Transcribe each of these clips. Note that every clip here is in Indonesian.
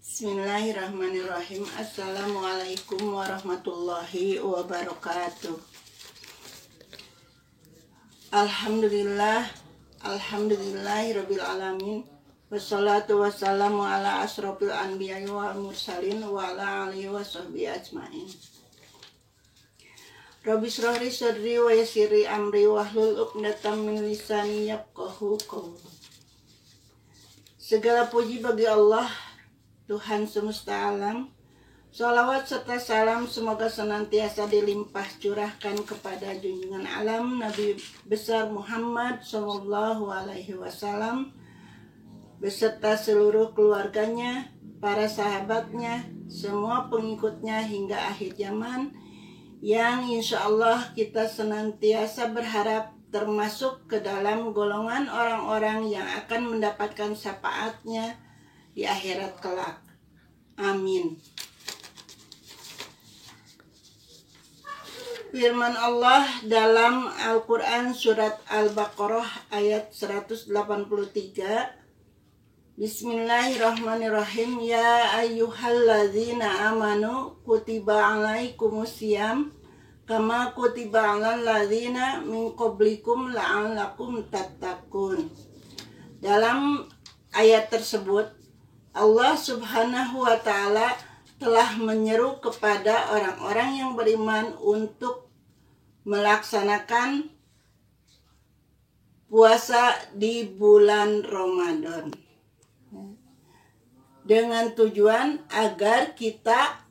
Bismillahirrahmanirrahim. Assalamualaikum warahmatullahi wabarakatuh. Alhamdulillahirabbil alamin. Wassalatu wassalamu ala asrofil anbiya'i wal mursalin wa ala alihi washabbihi ajmain. Rabbi shrah li sadri wa yassir li amri wahlul 'uqdatam min lisani yafqahu qawli. Segala puji bagi Allah, Tuhan semesta alam. Sholawat serta salam semoga senantiasa dilimpah curahkan kepada junjungan alam Nabi besar Muhammad Sallallahu Alaihi Wasallam beserta seluruh keluarganya, para sahabatnya, semua pengikutnya hingga akhir zaman, yang insya Allah kita senantiasa berharap termasuk ke dalam golongan orang-orang yang akan mendapatkan syafaatnya di akhirat kelak. Amin. Firman Allah dalam Al-Quran surat Al-Baqarah ayat 183. Bismillahirrahmanirrahim. Ya ayyuhalladzina amanu kutiba alaikumusiyam kama kutiba alal ladzina min qablikum la'allakum tattaqun. Dalam ayat tersebut Allah Subhanahu wa ta'ala telah menyeru kepada orang-orang yang beriman untuk melaksanakan puasa di bulan Ramadan dengan tujuan agar kita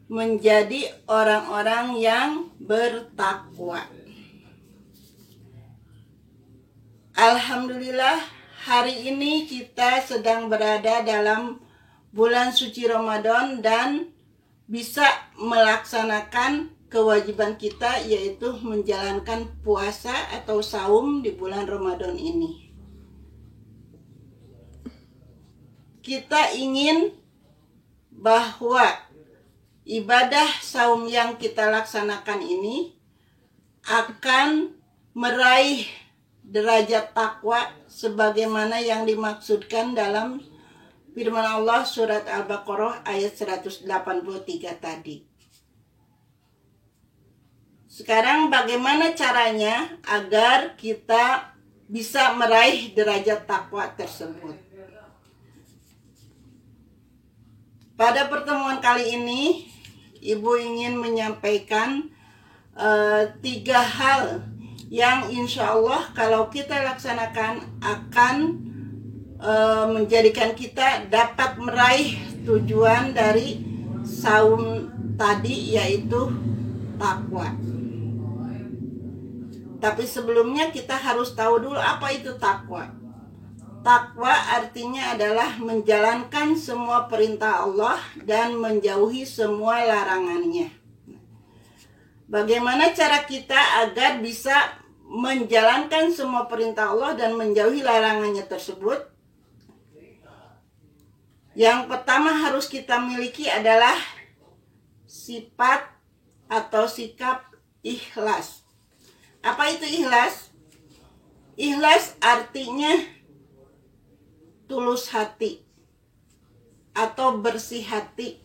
menjadi orang-orang yang bertakwa. Alhamdulillah, hari ini kita sedang berada dalam bulan suci Ramadan dan bisa melaksanakan kewajiban kita, yaitu menjalankan puasa atau saum di bulan Ramadan ini. Kita ingin bahwa ibadah saum yang kita laksanakan ini akan meraih derajat takwa sebagaimana yang dimaksudkan dalam firman Allah surat Al-Baqarah ayat 183 tadi. Sekarang bagaimana caranya agar kita bisa meraih derajat takwa tersebut? Pada pertemuan kali ini, Ibu ingin menyampaikan 3 hal yang insya Allah kalau kita laksanakan akan menjadikan kita dapat meraih tujuan dari saum tadi, yaitu takwa. Tapi sebelumnya kita harus tahu dulu apa itu takwa. Takwa artinya adalah menjalankan semua perintah Allah dan menjauhi semua larangannya. Bagaimana cara kita agar bisa menjalankan semua perintah Allah dan menjauhi larangannya tersebut? Yang pertama harus kita miliki adalah sifat atau sikap ikhlas. Apa itu ikhlas? Ikhlas artinya tulus hati atau bersih hati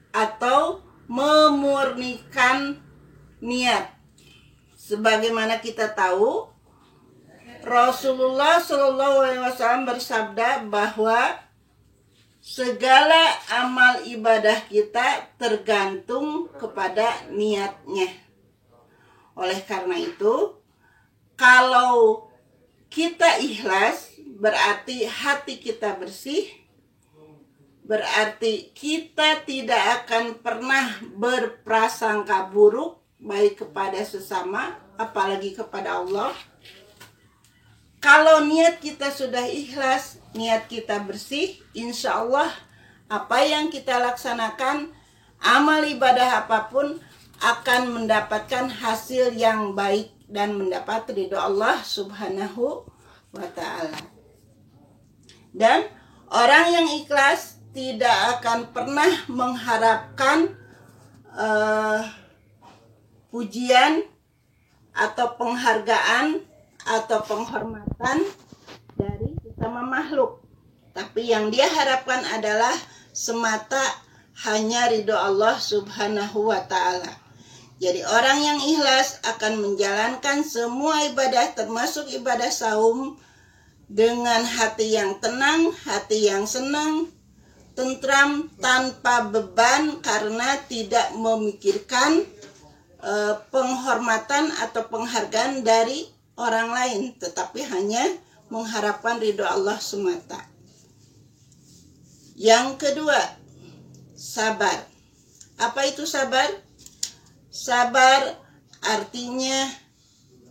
atau memurnikan niat. Sebagaimana kita tahu, Rasulullah Shallallahu Alaihi Wasallam bersabda bahwa segala amal ibadah kita tergantung kepada niatnya. Oleh karena itu, kalau kita ikhlas, berarti hati kita bersih, berarti kita tidak akan pernah berprasangka buruk baik kepada sesama, apalagi kepada Allah. Kalau niat kita sudah ikhlas, niat kita bersih, insya Allah apa yang kita laksanakan, amal ibadah apapun akan mendapatkan hasil yang baik dan mendapat ridho Allah Subhanahu wa ta'ala. Dan orang yang ikhlas tidak akan pernah mengharapkan pujian atau penghargaan atau penghormatan dari sesama makhluk. tapi yang dia harapkan adalah semata hanya ridho Allah Subhanahu wa Ta'ala. Jadi orang yang ikhlas akan menjalankan semua ibadah termasuk ibadah saum dengan hati yang tenang, hati yang senang, tentram, tanpa beban karena tidak memikirkan penghormatan atau penghargaan dari orang lain, tetapi hanya mengharapkan ridho Allah semata. Yang kedua, sabar. Apa itu sabar? Sabar artinya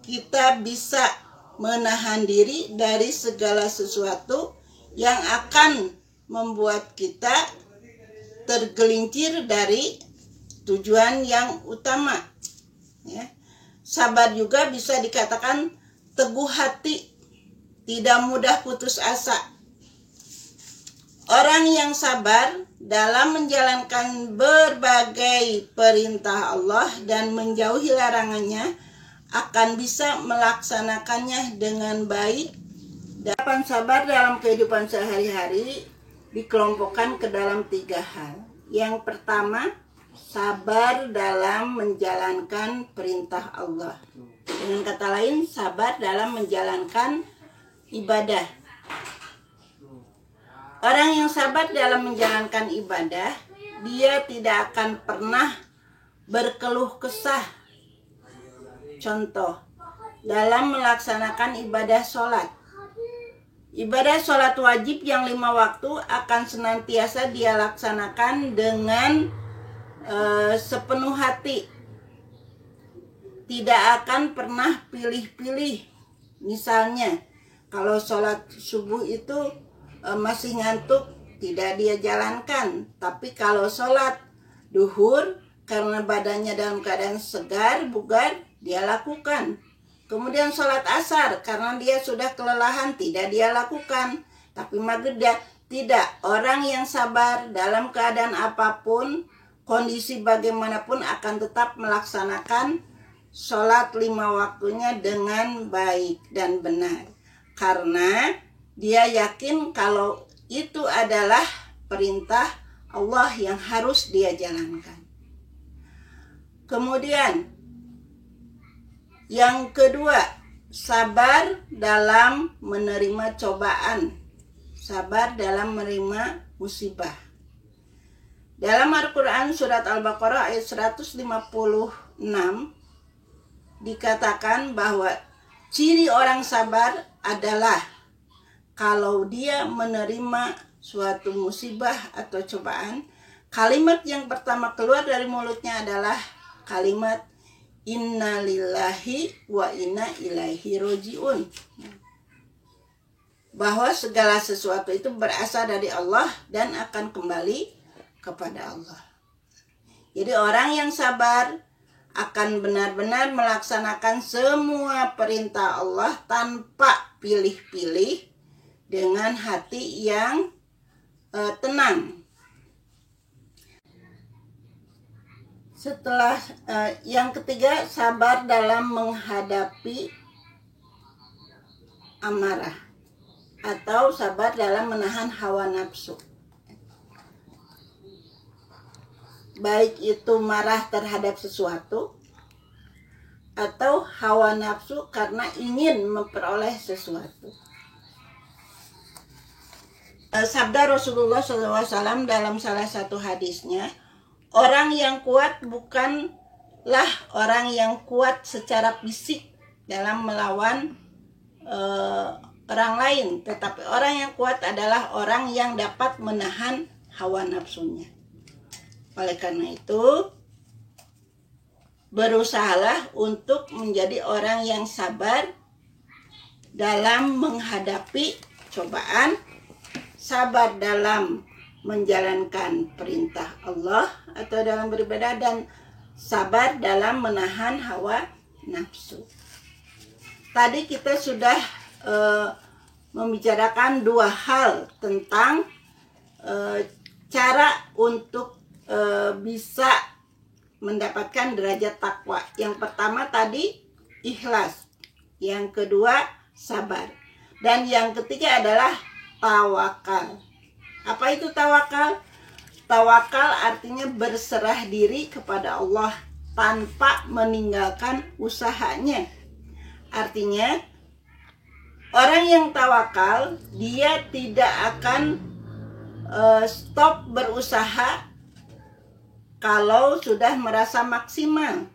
kita bisa menahan diri dari segala sesuatu yang akan membuat kita tergelincir dari tujuan yang utama. Ya. Sabar juga bisa dikatakan teguh hati, tidak mudah putus asa. Orang yang sabar dalam menjalankan berbagai perintah Allah dan menjauhi larangannya akan bisa melaksanakannya dengan baik. Dapat sabar dalam kehidupan sehari-hari dikelompokkan ke dalam 3 hal. Yang pertama, sabar dalam menjalankan perintah Allah. Dengan kata lain, sabar dalam menjalankan ibadah. Orang yang sabar dalam menjalankan ibadah, dia tidak akan pernah berkeluh kesah. Contoh, dalam melaksanakan ibadah sholat. Ibadah sholat wajib yang 5 waktu akan senantiasa dia laksanakan dengan sepenuh hati. Tidak akan pernah pilih-pilih. Misalnya, kalau sholat subuh itu masih ngantuk, tidak dia jalankan. Tapi kalau sholat duhur, karena badannya dalam keadaan segar, bugar, dia lakukan. Kemudian sholat asar, karena dia sudah kelelahan, tidak dia lakukan. Tapi maghrib dia tidak. Orang yang sabar dalam keadaan apapun, kondisi bagaimanapun akan tetap melaksanakan sholat 5 waktunya dengan baik dan benar. Karena dia yakin kalau itu adalah perintah Allah yang harus dia jalankan. Kemudian, yang kedua, sabar dalam menerima cobaan. Sabar dalam menerima musibah. Dalam Al-Quran surat Al-Baqarah ayat 156 dikatakan bahwa ciri orang sabar adalah kalau dia menerima suatu musibah atau cobaan, kalimat yang pertama keluar dari mulutnya adalah kalimat inna lillahi wa inna ilaihi roji'un. Bahwa segala sesuatu itu berasal dari Allah dan akan kembali kepada Allah. Jadi orang yang sabar akan benar-benar melaksanakan semua perintah Allah tanpa pilih-pilih, dengan hati yang tenang. Setelah yang ketiga, sabar dalam menghadapi amarah atau sabar dalam menahan hawa nafsu. Baik itu marah terhadap sesuatu atau hawa nafsu karena ingin memperoleh sesuatu. Sabda Rasulullah SAW dalam salah satu hadisnya, orang yang kuat bukanlah orang yang kuat secara fisik dalam melawan orang lain, tetapi orang yang kuat adalah orang yang dapat menahan hawa nafsunya. Oleh karena itu, berusahalah untuk menjadi orang yang sabar dalam menghadapi cobaan, sabar dalam menjalankan perintah Allah atau dalam beribadah, dan sabar dalam menahan hawa nafsu. Tadi kita sudah membicarakan 2 hal tentang cara untuk bisa mendapatkan derajat takwa. Yang pertama tadi ikhlas, yang kedua sabar, dan yang ketiga adalah tawakal. Apa itu tawakal? Tawakal artinya berserah diri kepada Allah tanpa meninggalkan usahanya. Artinya orang yang tawakal, dia tidak akan stop berusaha kalau sudah merasa maksimal.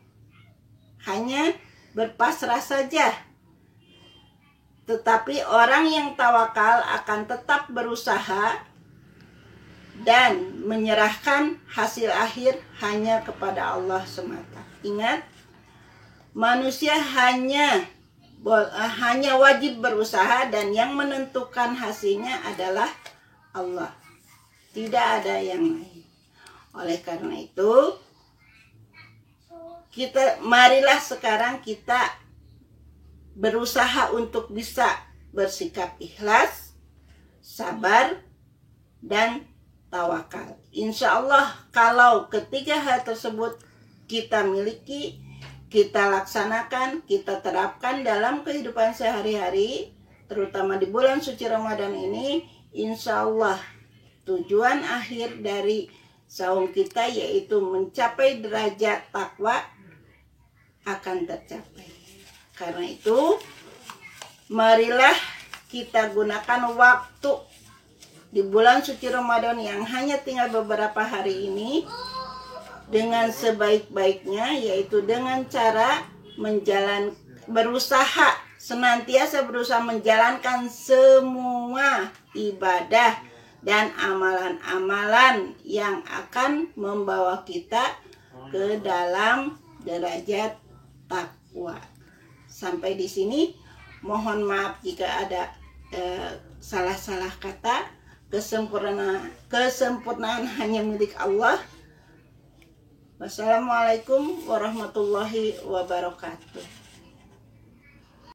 Hanya berpasrah saja. Tetapi orang yang tawakal akan tetap berusaha dan menyerahkan hasil akhir hanya kepada Allah semata. Ingat, manusia hanya wajib berusaha dan yang menentukan hasilnya adalah Allah. Tidak ada yang lain. Oleh karena itu, marilah sekarang kita berusaha untuk bisa bersikap ikhlas, sabar, dan tawakal. Insya Allah kalau ketiga hal tersebut kita miliki, kita laksanakan, kita terapkan dalam kehidupan sehari-hari, terutama di bulan suci Ramadan ini, insya Allah tujuan akhir dari saum kita yaitu mencapai derajat takwa akan tercapai. Karena itu, marilah kita gunakan waktu di bulan suci Ramadan yang hanya tinggal beberapa hari ini dengan sebaik-baiknya, yaitu dengan cara senantiasa berusaha menjalankan semua ibadah dan amalan-amalan yang akan membawa kita ke dalam derajat takwa. Sampai di sini, mohon maaf jika ada salah-salah kata. Kesempurnaan hanya milik Allah. Wassalamualaikum warahmatullahi wabarakatuh.